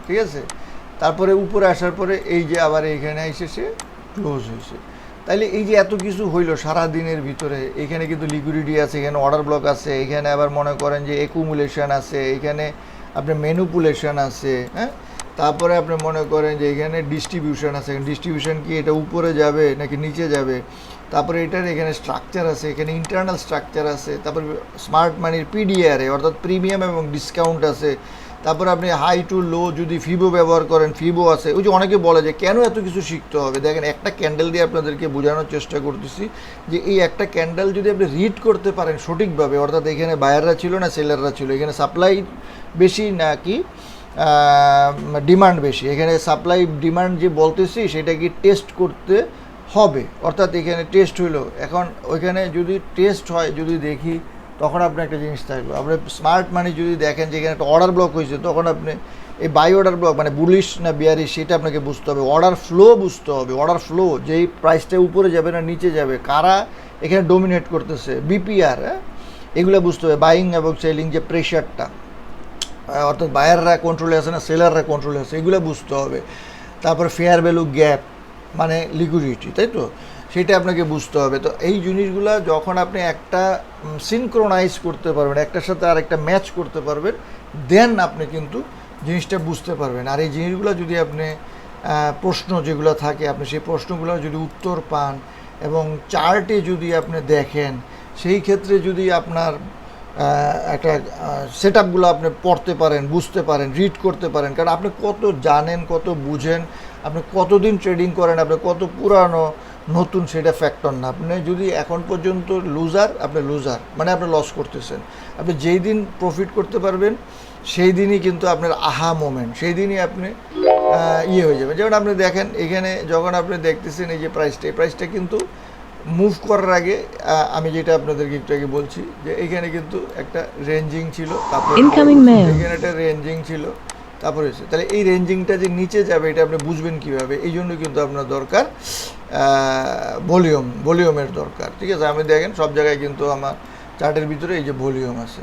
ঠিক আছে, তারপরে উপরে আসার পরে এই যে আবার এইখানে এসে সে ক্লোজ হয়েছে। তাইলে এই যে এত কিছু হইলো সারা দিনের ভিতরে, এখানে কিন্তু লিকুইডিটি আছে, এখানে অর্ডার ব্লক আছে, এখানে আবার মনে করেন যে একুমুলেশন আছে, এখানে আপনার ম্যানিপুলেশন আছে, হ্যাঁ, তারপরে আপনি মনে করেন যে এখানে ডিস্ট্রিবিউশন আছে, ডিস্ট্রিবিউশন কি এটা উপরে যাবে নাকি নিচে যাবে, তারপরে এটার এখানে স্ট্রাকচার আছে, এখানে ইন্টারনাল স্ট্রাকচার আছে, তারপরে স্মার্ট মানির পিডিআরে অর্থাৎ প্রিমিয়াম এবং ডিসকাউন্ট আছে, তারপরে আপনি হাই টু লো যদি ফিবো ব্যবহার করেন, ফিবো আছে। ওই যে অনেকে বলে যে কেন এত কিছু শিখতে হবে, দেখেন একটা ক্যান্ডেল দিয়ে আপনাদেরকে বোঝানোর চেষ্টা করতেছি যে এই একটা ক্যান্ডেল যদি আপনি রিড করতে পারেন সঠিকভাবে, অর্থাৎ এখানে বায়াররা ছিল না সেলাররা ছিল, এখানে সাপ্লাই বেশি নাকি ডিমান্ড বেশি, এখানে সাপ্লাই ডিমান্ড যে বলতেছি সেটা কি টেস্ট করতে হবে, অর্থাৎ এখানে টেস্ট হইলো। এখন ওইখানে যদি টেস্ট হয়, যদি দেখি, তখন আপনি একটা জিনিস থাকবে, আপনি স্মার্ট মানি যদি দেখেন যে এখানে একটা অর্ডার ব্লক হয়েছে, তখন আপনি এই বাই অর্ডার ব্লক মানে বুলিশ না বিয়ারিশ সেটা আপনাকে বুঝতে হবে, অর্ডার ফ্লো বুঝতে হবে, অর্ডার ফ্লো যেই প্রাইসটা উপরে যাবে না নিচে যাবে, কারা এখানে ডোমিনেট করতেছে, বিপিআর, এগুলো বুঝতে হবে, বাইং এবং সেলিং যে প্রেশারটা, অর্থাৎ বায়াররা কন্ট্রোলে আছে না সেলাররা কন্ট্রোলে আছে, এগুলো বুঝতে হবে। তারপরে ফেয়ার ভ্যালু গ্যাপ মানে লিকুইডিটি, তাই তো, সেটা আপনাকে বুঝতে হবে। তো এই জিনিসগুলো যখন আপনি একটা সিনক্রোনাইজ করতে পারবেন, একটার সাথে আর একটা ম্যাচ করতে পারবেন, দেন আপনি কিন্তু জিনিসটা বুঝতে পারবেন। আর এই জিনিসগুলো যদি আপনি প্রশ্ন যেগুলো থাকে, আপনি সেই প্রশ্নগুলো যদি উত্তর পান এবং চার্টে যদি আপনি দেখেন, সেই ক্ষেত্রে যদি আপনার একটা সেট আপগুলো আপনি পড়তে পারেন, বুঝতে পারেন, রিড করতে পারেন, কারণ আপনি কত জানেন, কত বুঝেন, আপনি কতদিন ট্রেডিং করেন, আপনি কত পুরানো নতুন সেটা ফ্যাক্টর না। আপনি যদি এখন পর্যন্ত লুজার, আপনি লুজার মানে আপনি লস করতেছেন। আপনি যেই দিন প্রফিট করতে পারবেন সেই দিনই কিন্তু আপনার আহা মোমেন্ট, সেই দিনই আপনি হয়ে যাবে। যেমন আপনি দেখেন এখানে যখন আপনি দেখতেছেন এই যে প্রাইসটা, এই প্রাইসটা কিন্তু মুভ করার আগে আমি যেটা আপনাদেরকে একটু আগে বলছি যে এখানে কিন্তু একটা রেঞ্জিং ছিল, তারপর এখানে একটা রেঞ্জিং ছিল, তারপরে হয়েছে। তাহলে এই রেঞ্জিংটা যে নিচে যাবে এটা আপনি বুঝবেন কীভাবে? এই জন্য কিন্তু আপনার দরকার ভলিউমের দরকার। ঠিক আছে, আমি দেখেন সব জায়গায় কিন্তু আমার চার্টের ভিতরে এই যে ভলিউম আছে,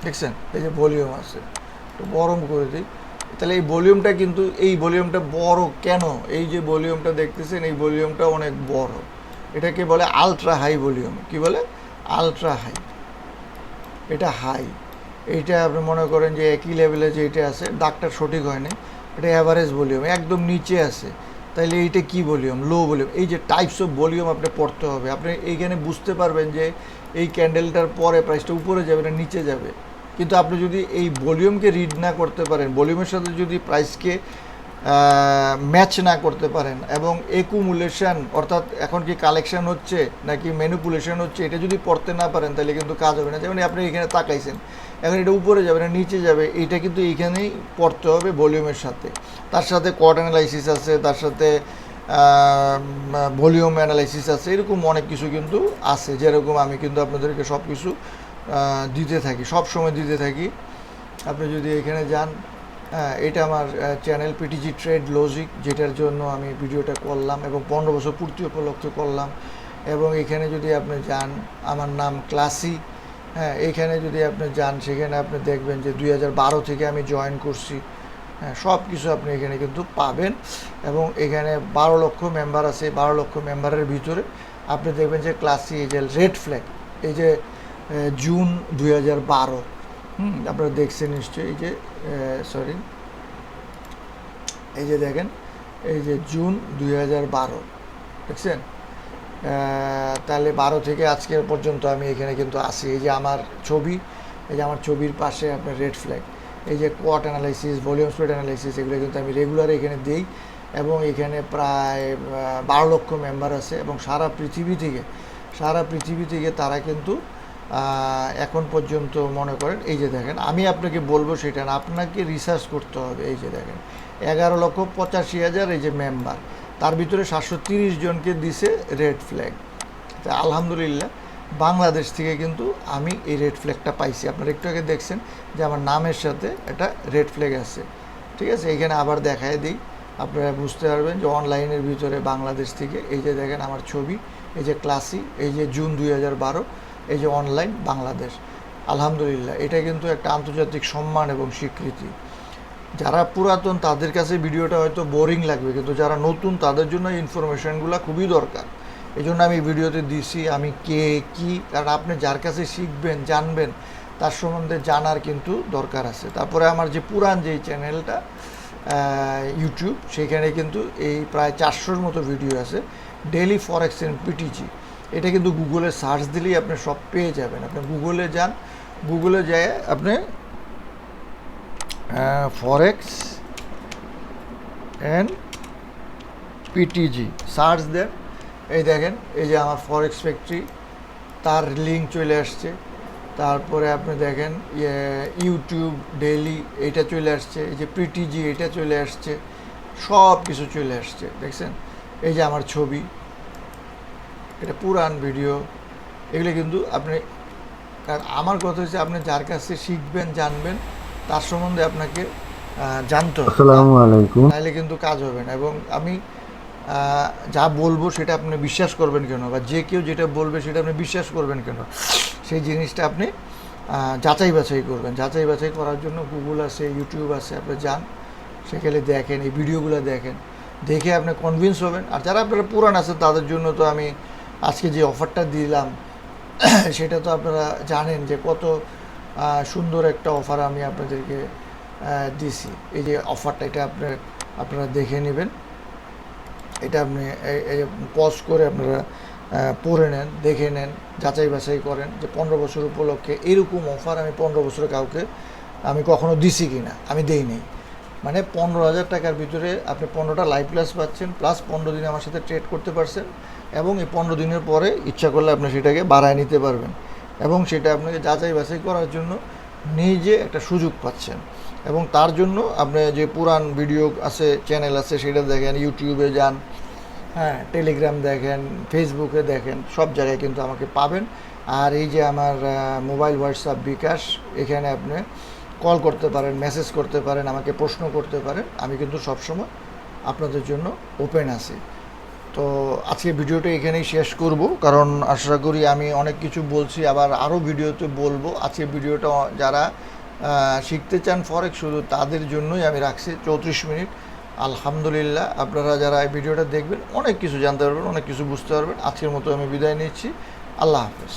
দেখছেন এই যে ভলিউম আছে, একটু গরম করে দিই। তাহলে এই ভলিউমটা কিন্তু এই ভলিউমটা বড় কেন? এই যে ভলিউমটা দেখতেছেন এই ভলিউমটা অনেক বড়, এটাকে বলে আলট্রা হাই ভলিউম। কি বলে? আলট্রা হাই, এটা হাই। এইটা আপনি মনে করেন যে একই লেভেলে যে এটা আছে, দাগটা সঠিক হয়নি, এটা অ্যাভারেজ ভলিউম, একদম নিচে আছে। তাইলে এইটা কি ভলিউম? লো ভলিউম। এই যে টাইপস অফ ভলিউম আপনি পড়তে হবে, আপনি এইখানে বুঝতে পারবেন যে এই ক্যান্ডেলটার পরে প্রাইসটা উপরে যাবে না নিচে যাবে। কিন্তু আপনি যদি এই ভলিউমকে রিড না করতে পারেন, ভলিউমের সাথে যদি প্রাইসকে ম্যাচ না করতে পারেন এবং একুমুলেশন অর্থাৎ এখন কি কালেকশন হচ্ছে নাকি ম্যানিপুলেশন হচ্ছে এটা যদি পড়তে না পারেন তাহলে কিন্তু কাজ হবে না। যেমন আপনি এখানে তাকাইছেন, এখন এটা উপরে যাবে না নিচে যাবে, এইটা কিন্তু এইখানেই পড়তে হবে ভলিউমের সাথে। তার সাথে কট অ্যানালাইসিস আছে, তার সাথে ভলিউম অ্যানালাইসিস আছে, এরকম অনেক কিছু কিন্তু আছে, যেরকম আমি কিন্তু আপনাদেরকে সব কিছু দিতে থাকি, সব সময় দিতে থাকি। আপনি যদি এখানে যান, এটা আমার চ্যানেল পিটিজি ট্রেড লজিক, যেটার জন্য আমি ভিডিওটা করলাম এবং 15 বছর পূর্তি উপলক্ষে করলাম। এবং এখানে যদি আপনি যান, আমার নাম ক্লাসি, হ্যাঁ, এইখানে যদি আপনি যান সেখানে আপনি দেখবেন যে 2012 থেকে আমি জয়েন করছি। হ্যাঁ, সব কিছু আপনি এখানে কিন্তু পাবেন। এবং এখানে 12 লক্ষ মেম্বার আছে, 12 লক্ষ মেম্বারের ভিতরে আপনি দেখবেন যে ক্লাসি, এই যে রেড ফ্ল্যাগ, এই যে জুন 2012, আপনারা দেখছেন নিশ্চয়ই, এই যে সরি, এই যে দেখেন, এই যে জুন 2012 দেখছেন। তাহলে 12 থেকে আজকের পর্যন্ত আমি এখানে কিন্তু আসি। এই যে আমার ছবি, এই যে আমার ছবির পাশে আপনার রেড ফ্ল্যাগ, এই যে কোয়াট অ্যানালাইসিস, ভলিউম স্প্রেড অ্যানালাইসিস, এগুলো কিন্তু আমি রেগুলার এখানে দিই। এবং এখানে প্রায় 12 লক্ষ মেম্বার আছে এবং সারা পৃথিবী থেকে তারা কিন্তু এখন পর্যন্ত মনে করেন, এই যে দেখেন, আমি আপনাকে বলবো সেটা না, আপনাকে রিসার্চ করতে হবে। এই যে দেখেন 11,85,000 এই যে মেম্বার, তার ভিতরে 730 জনকে দিছে রেড ফ্ল্যাগ। তা আলহামদুলিল্লাহ বাংলাদেশ থেকে কিন্তু আমি এই রেড ফ্ল্যাগটা পাইছি। আপনারা একটু আগে দেখছেন যে আমার নামের সাথে একটা রেড ফ্ল্যাগ আছে, ঠিক আছে। এখানে আবার দেখায় দিই, আপনারা বুঝতে পারবেন যে অনলাইনের ভিতরে বাংলাদেশ থেকে, এই যে দেখেন আমার ছবি, এই যে ক্লাসি, এই যে জুন 2012, এই যে অনলাইন বাংলাদেশ। আলহামদুলিল্লাহ এটা কিন্তু একটা আন্তর্জাতিক সম্মান এবং স্বীকৃতি। যারা পুরাতন তাদের কাছে ভিডিওটা হয়তো বোরিং লাগবে, কিন্তু যারা নতুন তাদের জন্য ইনফরমেশানগুলো খুবই দরকার। এই জন্য আমি ভিডিওতে দিছি আমি কে কী, কারণ আপনি যার কাছে শিখবেন জানবেন তার সম্বন্ধে জানার কিন্তু দরকার আছে। তারপরে আমার যে পুরান যেই চ্যানেলটা ইউটিউব, সেখানে কিন্তু এই প্রায় 400-র মতো ভিডিও আছে, ডেইলি ফরেক্স ইন পিটিজি। এটা কিন্তু গুগলে সার্চ দিলেই আপনি সব পেয়ে যাবেন। আপনি গুগলে যান, গুগলে যেয়ে আপনি ফরেক্স অ্যান্ড পিটিজি সার্চ দেন, এই দেখেন, এই যে আমার ফরেক্স ফ্যাক্টরি, তার লিঙ্ক চলে আসছে। তারপরে আপনি দেখেন ইউটিউব ডেইলি, এইটা চলে আসছে, এই যে পিটিজি এটা চলে আসছে, সব কিছু চলে আসছে, দেখছেন। এই যে আমার ছবি, এটা পুরান ভিডিও, এগুলো কিন্তু আপনি, কারণ আমার কথা হচ্ছে আপনি যার কাছে শিখবেন জানবেন তার সম্বন্ধে আপনাকে জানতে হবে, আসসালামু আলাইকুম। তাহলে কিন্তু কাজ হবে না। এবং আমি যা বলবো সেটা আপনি বিশ্বাস করবেন কেন, বা যে কেউ যেটা বলবে সেটা আপনি বিশ্বাস করবেন কেন, সেই জিনিসটা আপনি যাচাই বাছাই করবেন। যাচাই বাছাই করার জন্য গুগল আছে, ইউটিউব আছে, আপনি যান, সেখানে দেখেন, এই ভিডিওগুলো দেখেন, দেখে আপনি কনভিন্স হবেন। আর যারা আপনারা পুরান আছেন তাদের জন্য তো আমি আজকে যে অফারটা দিলাম সেটা তো আপনারা জানেন যে কত সুন্দর একটা অফার আমি আপনাদেরকে দিছি। এই যে অফারটা, এটা আপনারা দেখে নেবেন, এটা আপনি পজ করে আপনারা পড়ে নেন, দেখে নেন, যাচাই বাছাই করেন যে 15 বছর উপলক্ষে এরকম অফার আমি 15 বছরে কাউকে আমি কখনো দিছি কি না, আমি দেই নেই। মানে 15,000 টাকার ভিতরে আপনি 15টা লাইভ ক্লাস পাচ্ছেন, প্লাস 15 দিন আমার সাথে ট্রেড করতে পারছেন, এবং এই 15 দিনের পরে ইচ্ছা করলে আপনি সেটাকে বাড়ায় নিতে পারবেন, এবং সেটা আপনাকে যাচাই বাছাই করার জন্য নিজে একটা সুযোগ পাচ্ছেন। এবং তার জন্য আপনি যে পুরান ভিডিও আছে, চ্যানেল আছে, সেটা দেখেন, ইউটিউবে যান, হ্যাঁ, টেলিগ্রাম দেখেন, ফেসবুকে দেখেন, সব জায়গায় কিন্তু আমাকে পাবেন। আর এই যে আমার মোবাইল হোয়াটসঅ্যাপ বিকাশ, এখানে আপনি কল করতে পারেন, মেসেজ করতে পারেন, আমাকে প্রশ্ন করতে পারেন, আমি কিন্তু সবসময় আপনাদের জন্য ওপেন আছি। তো আজকে ভিডিওটা এখানেই শেষ করব, কারণ আশা করি আমি অনেক কিছু বলছি, আবার আরও ভিডিওতে বলবো। আজকে ভিডিওটা যারা শিখতে চান ফরেক্স, শুধু তাদের জন্যই আমি রাখছি 34 মিনিট। আলহামদুলিল্লাহ আপনারা যারা এই ভিডিওটা দেখবেন অনেক কিছু জানতে পারবেন, অনেক কিছু বুঝতে পারবেন। আজকের মতো আমি বিদায় নিচ্ছি, আল্লাহ হাফেজ।